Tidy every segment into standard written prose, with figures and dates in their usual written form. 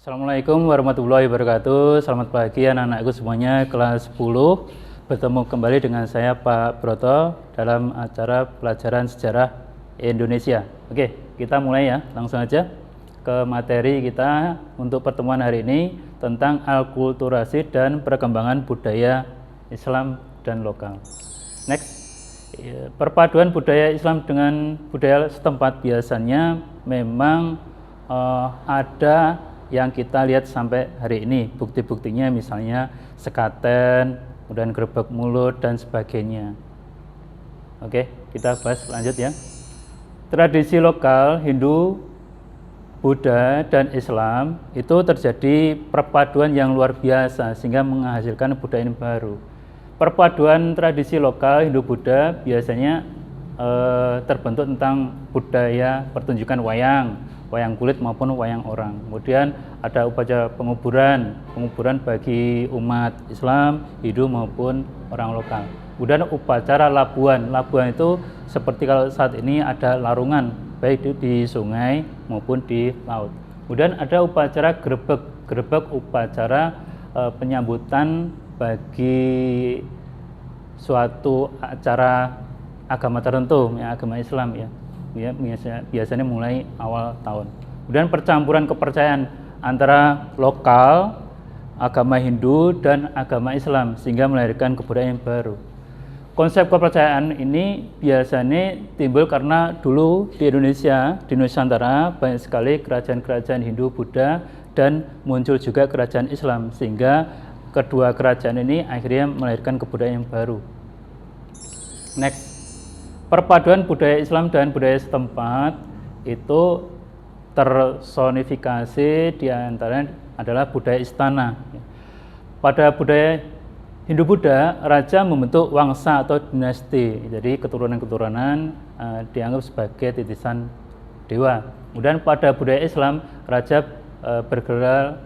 Assalamualaikum warahmatullahi wabarakatuh. Selamat pagi anak-anakku semuanya kelas 10. Bertemu kembali dengan saya Pak Broto dalam acara pelajaran sejarah Indonesia. Oke, kita mulai ya, langsung aja ke materi kita untuk pertemuan hari ini tentang alkulturasi dan perkembangan budaya Islam dan lokal. Next. Perpaduan budaya Islam dengan budaya setempat biasanya memang ada yang kita lihat sampai hari ini. Bukti-buktinya misalnya sekaten, kemudian gerebek mulut dan sebagainya. Oke, kita bahas lanjut ya. Tradisi lokal Hindu, Buddha dan Islam itu terjadi perpaduan yang luar biasa sehingga menghasilkan budaya yang baru. Perpaduan tradisi lokal Hindu Buddha biasanya terbentuk tentang budaya pertunjukan wayang kulit maupun wayang orang. Kemudian ada upacara penguburan bagi umat Islam, Hindu maupun orang lokal. Kemudian upacara labuan itu seperti kalau saat ini ada larungan baik itu di sungai maupun di laut. Kemudian ada upacara gerebek upacara penyambutan bagi suatu acara agama tertentu, ya, agama Islam ya, biasanya mulai awal tahun. Kemudian percampuran kepercayaan antara lokal agama Hindu dan agama Islam sehingga melahirkan kebudayaan yang baru. Konsep kepercayaan ini biasanya timbul karena dulu di Indonesia, di Nusantara banyak sekali kerajaan-kerajaan Hindu, Buddha dan muncul juga kerajaan Islam sehingga kedua kerajaan ini akhirnya melahirkan kebudayaan yang baru. Next. Perpaduan budaya Islam dan budaya setempat itu tersonifikasi diantaranya adalah budaya istana. Pada budaya Hindu-Buddha, raja membentuk wangsa atau dinasti, jadi keturunan-keturunan dianggap sebagai titisan dewa. Kemudian pada budaya Islam, raja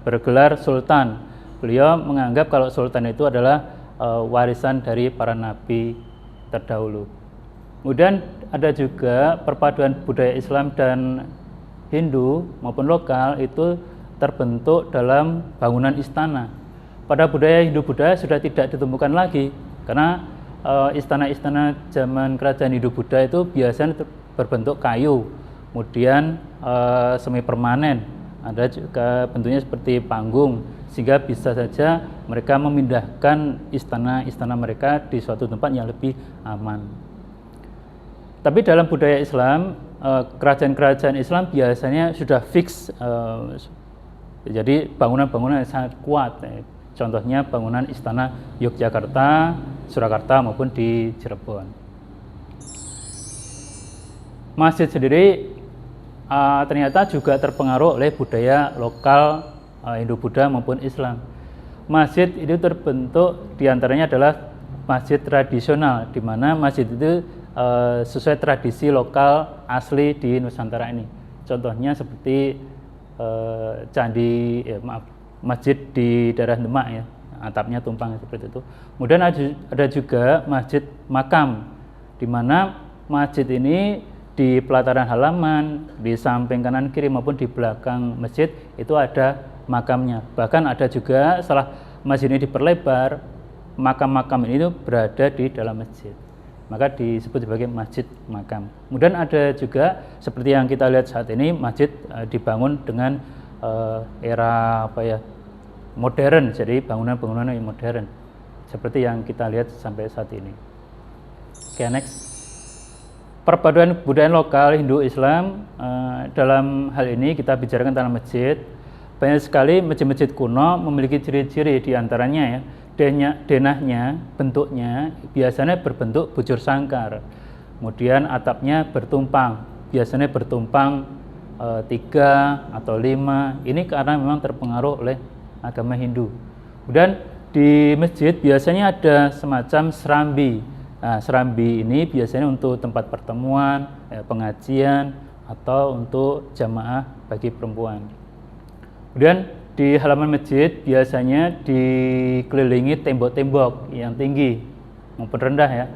bergelar sultan. Beliau menganggap kalau sultan itu adalah warisan dari para nabi terdahulu. Kemudian ada juga perpaduan budaya Islam dan Hindu maupun lokal itu terbentuk dalam bangunan istana. Pada budaya Hindu-Buddha sudah tidak ditemukan lagi karena istana-istana zaman kerajaan Hindu-Buddha itu biasanya berbentuk kayu, kemudian semi permanen. Ada juga bentuknya seperti panggung sehingga bisa saja mereka memindahkan istana-istana mereka di suatu tempat yang lebih aman. Tapi dalam budaya Islam, kerajaan-kerajaan Islam biasanya sudah fix, jadi bangunan-bangunan yang sangat kuat. Contohnya bangunan istana Yogyakarta, Surakarta maupun di Cirebon. Masjid sendiri ternyata juga terpengaruh oleh budaya lokal Hindu-Buddha maupun Islam. Masjid itu terbentuk diantaranya adalah masjid tradisional, di mana masjid itu sesuai tradisi lokal asli di Nusantara ini. Contohnya seperti masjid di daerah Demak ya, atapnya tumpang seperti itu. Kemudian ada juga masjid makam, di mana masjid ini di pelataran halaman, di samping kanan kiri maupun di belakang masjid itu ada makamnya. Bahkan ada juga setelah masjid ini diperlebar, makam-makam ini berada di dalam masjid. Maka disebut sebagai masjid makam. Kemudian ada juga seperti yang kita lihat saat ini, masjid dibangun dengan era modern, jadi bangunan-bangunan yang modern seperti yang kita lihat sampai saat ini. Oke, next. Perpaduan budaya lokal Hindu Islam, dalam hal ini kita bicarakan tentang masjid. Banyak sekali masjid-masjid kuno memiliki ciri-ciri, diantaranya ya, denahnya, bentuknya biasanya berbentuk bujur sangkar. Kemudian atapnya bertumpang, biasanya bertumpang 3 atau 5. Ini karena memang terpengaruh oleh agama Hindu. Kemudian di masjid biasanya ada semacam serambi. Nah, serambi ini biasanya untuk tempat pertemuan, pengajian, atau untuk jamaah bagi perempuan. Kemudian di halaman masjid biasanya dikelilingi tembok-tembok yang tinggi maupun rendah ya,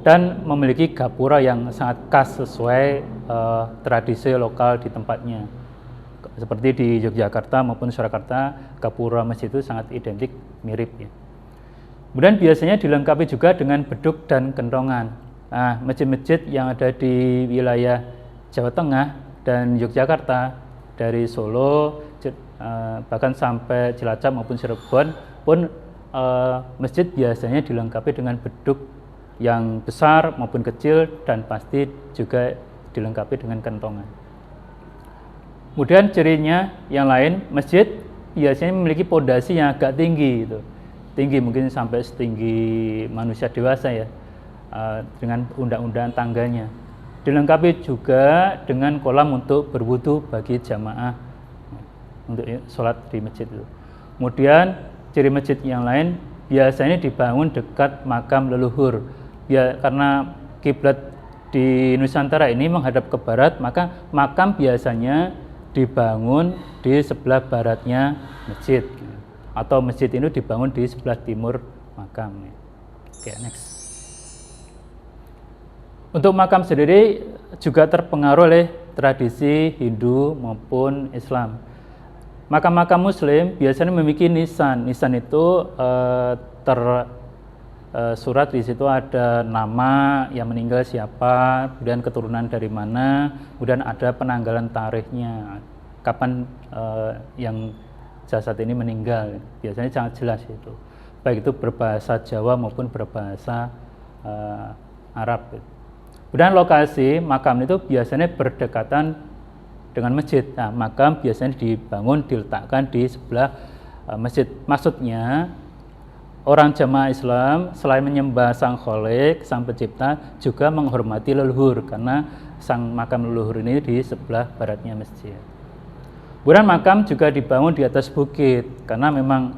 dan memiliki gapura yang sangat khas sesuai tradisi lokal di tempatnya. Seperti di Yogyakarta maupun Surakarta, gapura masjid itu sangat identik, mirip ya. Kemudian biasanya dilengkapi juga dengan beduk dan kentongan. Nah, masjid-masjid yang ada di wilayah Jawa Tengah dan Yogyakarta, dari Solo bahkan sampai Cilacap maupun Cirebon pun masjid biasanya dilengkapi dengan beduk yang besar maupun kecil, dan pasti juga dilengkapi dengan kentongan. Kemudian cirinya yang lain, masjid biasanya memiliki pondasi yang agak tinggi gitu. Tinggi mungkin sampai setinggi manusia dewasa ya, dengan undang-undang tangganya. Dilengkapi juga dengan kolam untuk berwudu bagi jamaah untuk sholat di masjid itu. Kemudian ciri masjid yang lain biasanya dibangun dekat makam leluhur. Ya, karena kiblat di Nusantara ini menghadap ke barat, maka makam biasanya dibangun di sebelah baratnya masjid, atau masjid ini dibangun di sebelah timur makam. Oke, next. Untuk makam sendiri juga terpengaruh oleh tradisi Hindu maupun Islam. Makam-makam Muslim biasanya memiliki nisan. Nisan itu surat di situ ada nama yang meninggal siapa, kemudian keturunan dari mana, kemudian ada penanggalan tarikhnya, kapan yang jasad ini meninggal. Biasanya sangat jelas itu, baik itu berbahasa Jawa maupun berbahasa Arab. Kemudian lokasi makam itu biasanya berdekatan dengan masjid. Nah, makam biasanya diletakkan di sebelah masjid. Maksudnya orang jamaah Islam selain menyembah Sang Khalik, Sang Pencipta, juga menghormati leluhur, karena sang makam leluhur ini di sebelah baratnya masjid. Kemudian makam juga dibangun di atas bukit, karena memang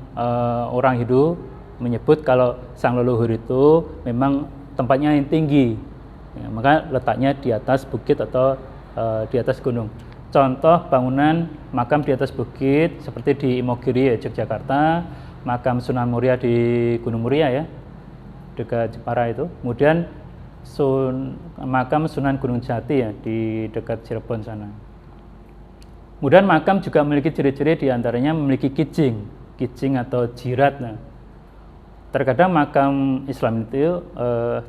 orang Hindu menyebut kalau sang leluhur itu memang tempatnya yang tinggi, ya, maka letaknya di atas bukit atau di atas gunung. Contoh bangunan makam di atas bukit seperti di Imogiri ya, Yogyakarta, makam Sunan Muria di Gunung Muria ya, dekat Jepara itu. Kemudian makam Sunan Gunung Jati ya, di dekat Cirebon sana. Kemudian makam juga memiliki ciri-ciri, diantaranya memiliki kijing atau jirat. Nah, terkadang makam Islam itu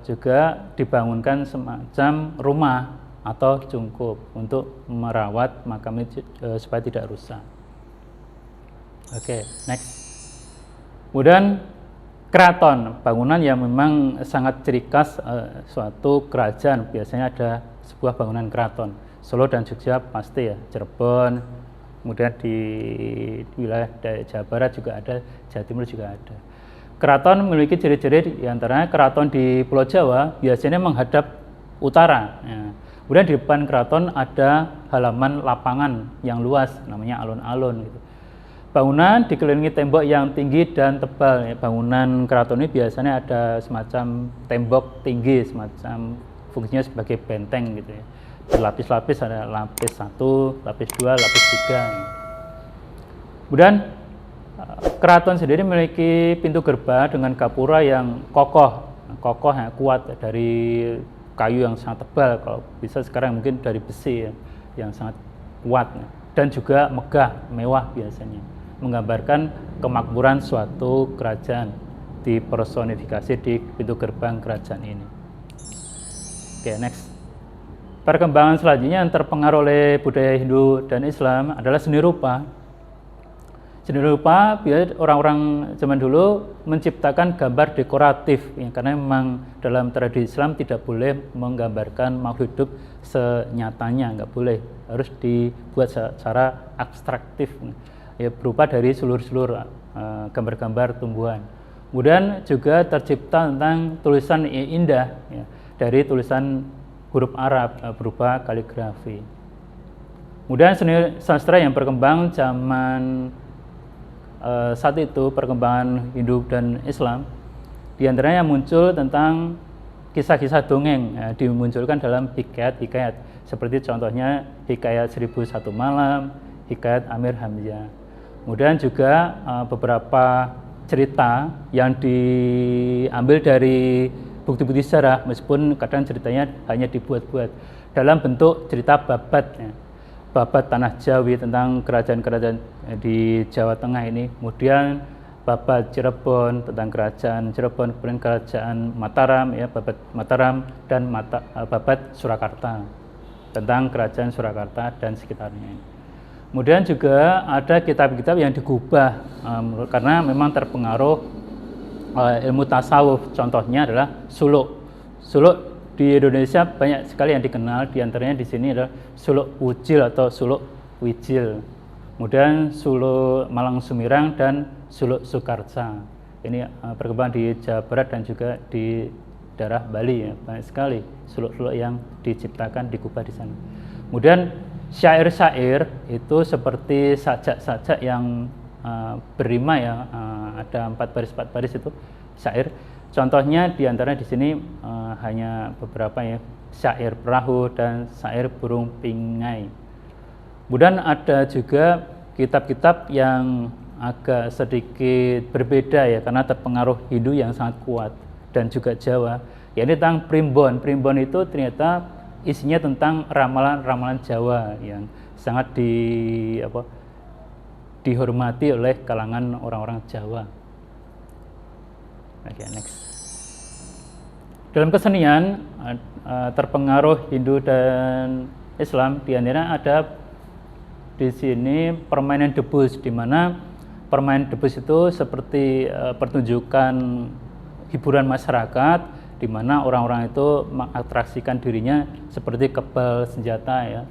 juga dibangunkan semacam rumah atau cungkup untuk merawat makam itu supaya tidak rusak. Oke, next. Kemudian keraton, bangunan yang memang sangat ciri khas suatu kerajaan. Biasanya ada sebuah bangunan keraton. Solo dan Jogja pasti ya, Cirebon, kemudian di wilayah Jawa Barat juga ada, Jawa Timur juga ada. Keraton memiliki ciri-ciri, diantaranya keraton di Pulau Jawa biasanya menghadap utara. Ya. Kemudian di depan keraton ada halaman lapangan yang luas, namanya alun-alun. Gitu. Bangunan dikelilingi tembok yang tinggi dan tebal. Ya. Bangunan keraton ini biasanya ada semacam tembok tinggi, semacam fungsinya sebagai benteng gitu ya. Berlapis-lapis, ada lapis 1, lapis 2, lapis 3. Ya. Kemudian keraton sendiri memiliki pintu gerbang dengan gapura yang kokoh yang kuat dari kayu yang sangat tebal, kalau bisa sekarang mungkin dari besi ya, yang sangat kuat dan juga megah, mewah biasanya, menggambarkan kemakmuran suatu kerajaan, dipersonifikasi di pintu gerbang kerajaan ini. Oke, next. Perkembangan selanjutnya yang terpengaruh oleh budaya Hindu dan Islam adalah seni rupa. Seni rupa, orang-orang zaman dulu menciptakan gambar dekoratif, ya, karena memang dalam tradisi Islam tidak boleh menggambarkan makhluk hidup senyatanya, nggak boleh, harus dibuat secara abstraktif, ya, berupa dari seluruh gambar-gambar tumbuhan. Kemudian juga tercipta tentang tulisan indah, ya, dari tulisan huruf Arab berupa kaligrafi. Kemudian seni sastra yang berkembang zaman saat itu, perkembangan Hindu dan Islam, diantaranya muncul tentang kisah-kisah dongeng, ya, dimunculkan dalam hikayat-hikayat, seperti contohnya hikayat 1001 Malam, hikayat Amir Hamzah. Kemudian juga beberapa cerita yang diambil dari bukti-bukti sejarah, meskipun kadang ceritanya hanya dibuat-buat dalam bentuk cerita babat. Ya. babat tanah Jawi, tentang kerajaan-kerajaan di Jawa Tengah ini. Kemudian babat Cirebon, tentang kerajaan Cirebon, kemudian kerajaan Mataram, ya, babat Mataram, dan babat Surakarta, tentang kerajaan Surakarta dan sekitarnya. Kemudian juga ada kitab-kitab yang digubah karena memang terpengaruh ilmu tasawuf. Contohnya adalah suluk. Suluk di Indonesia banyak sekali yang dikenal, diantaranya di sini adalah suluk Wujil atau suluk Wijil. Kemudian suluk Malang Sumirang dan suluk Sukarsa. Ini berkembang di Jawa Barat dan juga di daerah Bali, ya. Banyak sekali suluk-suluk yang diciptakan, digubah di sana. Kemudian syair-syair itu seperti sajak-sajak yang berrima, ya, ada 4 baris itu syair. Contohnya diantara di sini hanya beberapa, ya, syair perahu dan syair burung pingai. Kemudian ada juga kitab-kitab yang agak sedikit berbeda, ya, karena terpengaruh Hindu yang sangat kuat dan juga Jawa. Yaitu tentang primbon. Primbon itu ternyata isinya tentang ramalan-ramalan Jawa yang sangat dihormati oleh kalangan orang-orang Jawa. Oke, next. Dalam kesenian terpengaruh Hindu dan Islam, di antaranya ada di sini permainan debus, di mana permainan debus itu seperti pertunjukan hiburan masyarakat, di mana orang-orang itu mengatraksikan dirinya seperti kebal senjata, ya.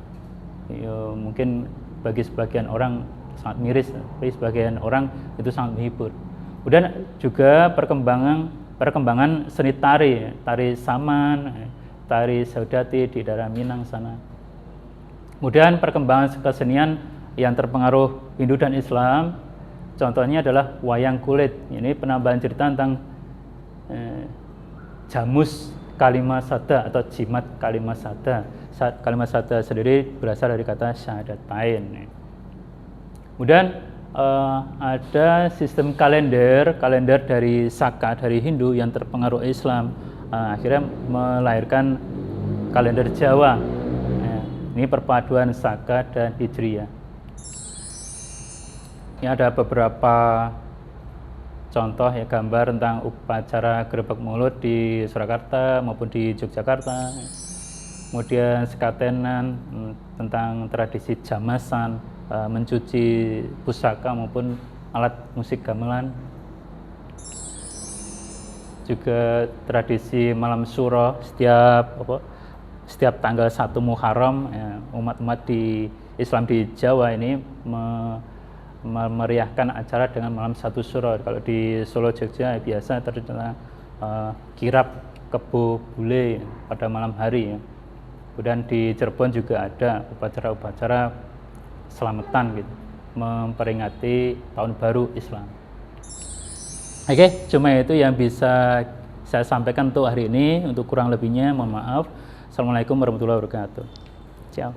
Mungkin bagi sebagian orang sangat miris, bagi sebagian orang itu sangat menghibur. Kemudian juga perkembangan seni tari, tari Saman, tari Saudati di daerah Minang sana. Kemudian perkembangan kesenian yang terpengaruh Hindu dan Islam, contohnya adalah wayang kulit. Ini penambahan cerita tentang Jamus Kalimasada atau Jimat Kalimasada. Kalimasada sendiri berasal dari kata syahadatain. Kemudian ada sistem kalender dari Saka, dari Hindu yang terpengaruh Islam, akhirnya melahirkan kalender Jawa. Ini perpaduan Saka dan Hijriyah. Ini ada beberapa contoh, ya, gambar tentang upacara Gerebek Mulut di Surakarta maupun di Yogyakarta. Kemudian sekatenan tentang tradisi jamasan, mencuci pusaka maupun alat musik gamelan. Juga tradisi malam suro setiap tanggal 1 Muharram, ya, umat-umat di Islam di Jawa ini memeriahkan acara dengan malam 1 Suro. Kalau di Solo, Jogja, biasa terkenal kirap kebo bule pada malam hari, ya. Kemudian di Cirebon juga ada upacara-upacara selamatan, gitu, memperingati tahun baru Islam. Oke, cuma itu yang bisa saya sampaikan untuk hari ini. Untuk kurang lebihnya mohon maaf. Assalamualaikum warahmatullahi wabarakatuh. Ciao.